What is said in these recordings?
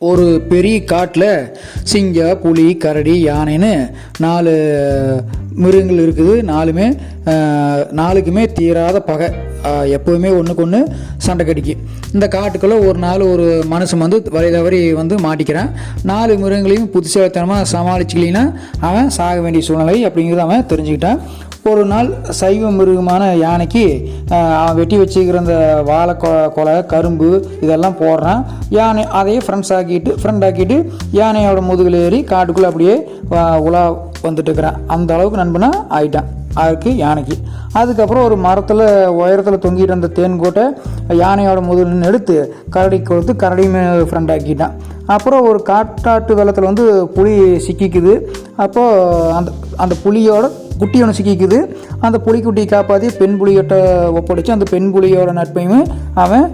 ஒரு பெரிய காட்டில் சிங்கம், புலி, கரடி, யானைன்னு 4 மிருகங்கள் இருக்குது. நாலுக்குமே தீராத பகை. எப்போவுமே ஒன்றுக்கு ஒன்று சண்டை கடிக்கும். இந்த காட்டுக்குள்ளே ஒரு நாள் ஒரு மனுஷன் வந்து வழி தவறி வந்து மாட்டிக்கிறான். 4 மிருகங்களையும் புத்திசாலித்தனமாக சமாளிச்சிக்கலின்னா அவன் சாக வேண்டிய சூழ்நிலை அப்படிங்கிறத அவன் தெரிஞ்சுக்கிட்டான். ஒரு நாள் சைவ மிருகமான யானைக்கு அவன் வெட்டி வச்சுக்கிற அந்த வாழை கொலை, கரும்பு இதெல்லாம் போடுறான். யானை அதையே ஃப்ரெண்ட் ஆக்கிட்டு யானையோட முதுகில் ஏறி காட்டுக்குள்ளே அப்படியே உலா வந்துட்டு இருக்கிறான். அந்த அளவுக்கு நண்பனாக ஆயிட்டான் அதுக்கு யானைக்கு. அதுக்கப்புறம் ஒரு மரத்தில் உயரத்தில் தொங்கிட்டு அந்த தேன்கோட்டை யானையோட முதுகில் எடுத்து கரடிக்கு கொடுத்து கரடியுமே ஃப்ரெண்ட் ஆக்கிட்டான். அப்புறம் ஒரு காட்டாட்டு வெள்ளத்தில் வந்து புலி சிக்கிக்குது. அப்போது அந்த புலியோட குட்டி ஒன்று சிக்கிக்குது. அந்த புலிக்குட்டியை காப்பாற்றி பெண் புலிகிட்ட ஒப்படைச்சு அந்த பெண் புலியோட நட்பையுமே அவன்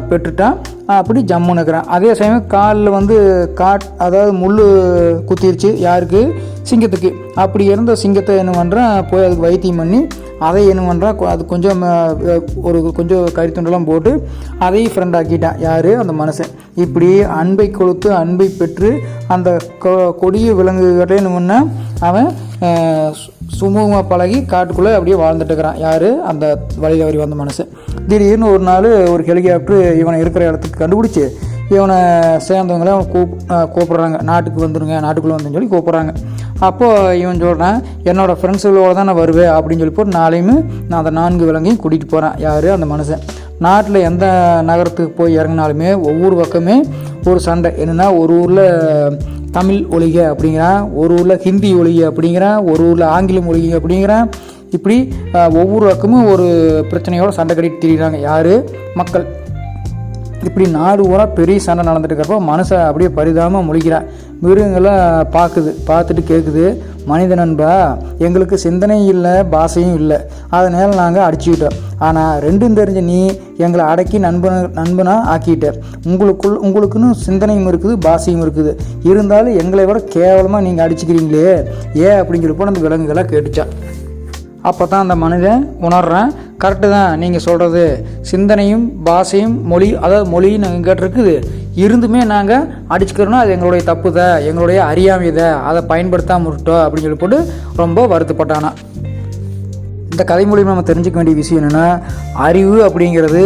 பெற்றுட்டான். அப்படி ஜம்முன்னு இருக்கிறான். அதே சமயம் காலில் வந்து அதாவது முள் குத்திருச்சு. யாருக்கு? சிங்கத்துக்கு. அப்படி இருந்த சிங்கத்தை என்ன பண்ணுறான், போய் அதுக்கு வைத்தியம் பண்ணி அதை என்ன பண்ணுறான், அது கொஞ்சம் கொஞ்சம் கறித்துண்டெல்லாம் போட்டு அதையும் ஃப்ரெண்ட் ஆக்கிட்டான். யார்? அந்த மனுஷன். இப்படி அன்பை கொடுத்து அன்பை பெற்று அந்த கொடிய விலங்குகளே என்ன பண்ணால் அவன் சுமூகமாக பழகி காட்டுக்குள்ளே அப்படியே வாழ்ந்துட்டு இருக்கிறான். யார்? அந்த வழி தவறி வந்த மனுஷன். திடீர்னு ஒரு நாள் ஒரு ஹெலிகாப்டர் இவனை இருக்கிற இடத்துக்கு கண்டுபிடிச்சி இவனை சேர்ந்தவங்களே அவன் கூப்பிட்றாங்க. நாட்டுக்குள்ளே வந்துன்னு சொல்லி கூப்பிட்றாங்க. அப்போது இவன் சொல்கிறான், என்னோடய ஃப்ரெண்ட்ஸுகளோடு தான் நான் வருவேன் அப்படின்னு சொல்லி போட்டு நாளையுமே நான் அந்த 4 விலங்கையும் கூட்டிகிட்டு போகிறேன். யார்? அந்த மனுஷன். நாட்டில் எந்த நகரத்துக்கு போய் இறங்கினாலுமே ஒவ்வொரு பக்கமே ஒரு சண்டை. என்னென்னா, ஒரு ஊரில் தமிழ் ஒழிக அப்படிங்கிறான், ஒரு ஊரில் ஹிந்தி ஒழிக அப்படிங்கிறான், ஒரு ஊரில் ஆங்கிலம் ஒழிக அப்படிங்கிறான். இப்படி ஒவ்வொரு பக்கமும் ஒரு பிரச்சனையோடு சண்டை கட்டிட்டு திரிகிறாங்க. யார்? மக்கள். இப்படி நாடு ஊரா பெரிய சண்டை நடந்துட்டு இருக்கிறப்போ மனுஷன் அப்படியே பரிதாபமாக முழிக்கிறான். மிருகங்கள்லாம் பார்த்துட்டு கேட்குது, மனித நண்பா, எங்களுக்கு சிந்தனை இல்லை, பாஷையும் இல்லை, அதனால நாங்கள் அடிச்சுக்கிட்டோம். ஆனால் 2ம் தெரிஞ்ச நீ எங்களை அடக்கி நண்பனாக ஆக்கிட்ட. உங்களுக்குன்னு சிந்தனையும் இருக்குது, பாஷையும் இருக்குது, இருந்தாலும் எங்களை விட கேவலமாக நீங்கள் அடிச்சுக்கிறீங்களே ஏன் அப்படின்னு சொல்லி அந்த விலங்குகளாக கேட்டுச்சா. அப்போ தான் அந்த மனிதன் உணர்றான், கரெக்டு தான் நீங்கள் சொல்கிறது, சிந்தனையும் பாஷையும் அதாவது மொழியும் நாங்கள் கேட்டிருக்குது, இருந்துமே நாங்கள் அடிச்சுக்கிறோன்னா அது எங்களுடைய தப்பு தான், எங்களுடைய அறியாமை தான், அதை பயன்படுத்தாமல் விட்டோம் அப்படின்னு சொல்லி போட்டு ரொம்ப வருத்தப்பட்டானா. இந்த கதை மூலியமாக நம்ம தெரிஞ்சுக்க வேண்டிய விஷயம் என்னென்னா, அறிவு அப்படிங்கிறது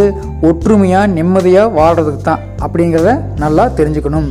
ஒற்றுமையாக நிம்மதியாக வாழ்கிறதுக்கு தான் அப்படிங்கிறத நல்லா தெரிஞ்சுக்கணும்.